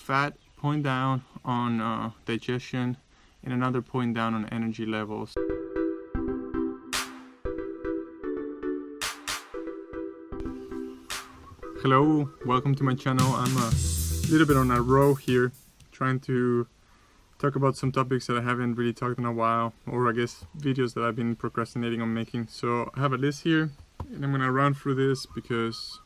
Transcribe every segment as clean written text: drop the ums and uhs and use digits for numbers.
fat point down on digestion, and another point down on energy levels. Hello, welcome to my channel. I'm a little bit on a roll here, trying to talk about some topics that I haven't really talked in a while, or I guess videos that I've been procrastinating on making. So I have a list here, and I'm gonna run through this because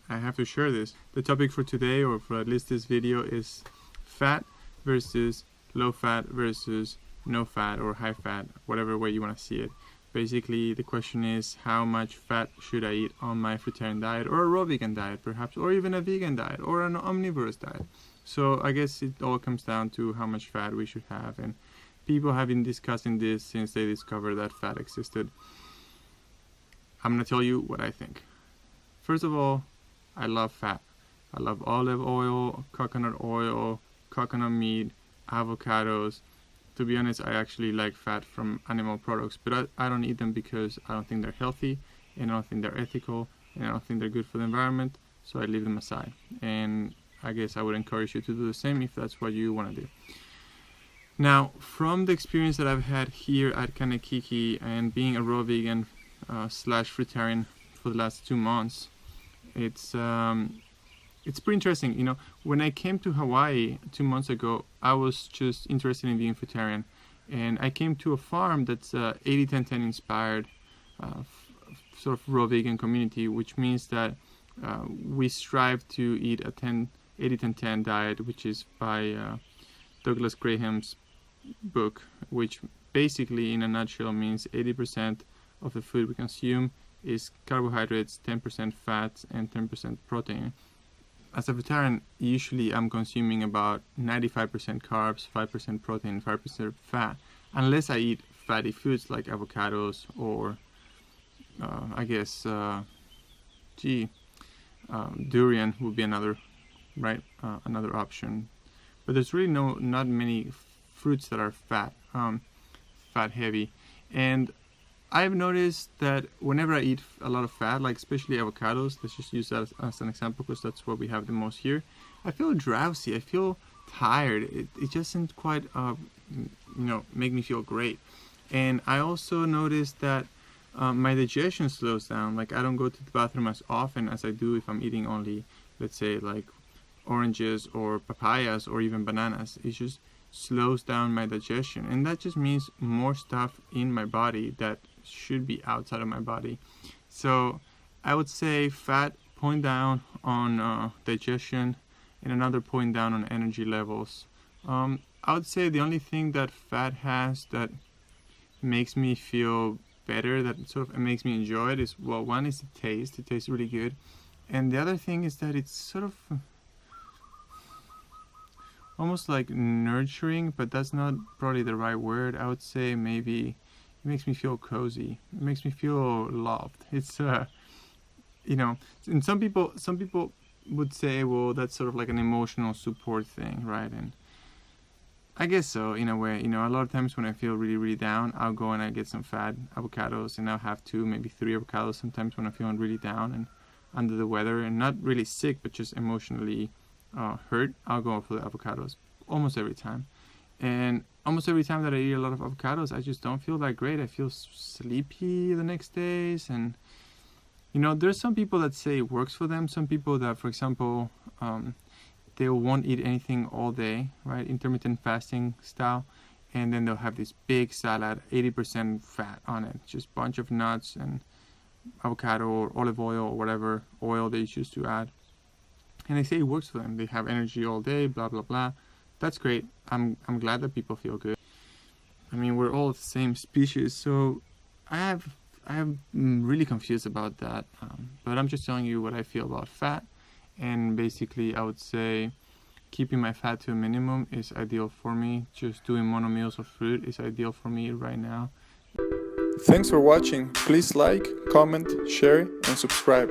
I have to share this. The topic for today, or for at least this video, is fat versus low fat versus no fat or high fat, whatever way you want to see it. Basically, the question is, how much fat should I eat on my fruitarian diet, or a raw vegan diet perhaps, or even a vegan diet, or an omnivorous diet. So I guess it all comes down to how much fat we should have, and people have been discussing this since they discovered that fat existed. I'm gonna tell you what I think. First of all, I love fat. I love olive oil, coconut meat, avocados. To be honest, I actually like fat from animal products, but I don't eat them because I don't think they're healthy, and I don't think they're ethical, and I don't think they're good for the environment, so I leave them aside. And I guess I would encourage you to do the same if that's what you want to do. Now, from the experience that I've had here at Kanekiki and being a raw vegan slash fruitarian for the last 2 months, it's pretty interesting. You know, when I came to Hawaii 2 months ago, I was just interested in being fruitarian, and I came to a farm that's 80-10-10 inspired, sort of raw vegan community, which means that we strive to eat a 80-10-10 diet, which is by Douglas Graham's book, which basically in a nutshell means 80% of the food we consume is carbohydrates, 10% fats, and 10% protein. As a vegetarian, usually I'm consuming about 95% carbs, 5% protein, 5% fat, unless I eat fatty foods like avocados or durian would be another option. But there's really not many fruits that are fat heavy, and I've noticed that whenever I eat a lot of fat, like especially avocados, let's just use that as an example because that's what we have the most here, I feel drowsy, I feel tired. It doesn't quite make me feel great. And I also noticed that my digestion slows down. Like, I don't go to the bathroom as often as I do if I'm eating only, let's say, like oranges or papayas or even bananas. It just slows down my digestion, and that just means more stuff in my body that should be outside of my body. So I would say fat point down on digestion, and another point down on energy levels. I would say the only thing that fat has that makes me feel better, that sort of makes me enjoy it, is, well, one is the taste. It tastes really good, and the other thing is that it's sort of almost like nurturing, but that's not probably the right word. I would say maybe it makes me feel cozy. It makes me feel loved. It's and some people would say, well, that's sort of like an emotional support thing, right? And I guess so, in a way. You know, a lot of times when I feel really, really down, I'll go and I get some fat avocados, and I'll have 2, maybe 3 avocados sometimes when I'm feeling really down and under the weather, and not really sick, but just emotionally hurt. I'll go for the avocados almost every time, and almost every time that I eat a lot of avocados, I just don't feel that great. I feel sleepy the next days, and there's some people that say it works for them. Some people that, for example, they won't eat anything all day, right? Intermittent fasting style, and then they'll have this big salad, 80% fat on it, just a bunch of nuts and avocado or olive oil or whatever oil they choose to add. And they say it works for them. They have energy all day, blah, blah, blah. That's great. I'm glad that people feel good. I mean, we're all the same species, so I am really confused about that. But I'm just telling you what I feel about fat. And basically, I would say keeping my fat to a minimum is ideal for me. Just doing mono meals of fruit is ideal for me right now. Thanks for watching. Please like, comment, share, and subscribe.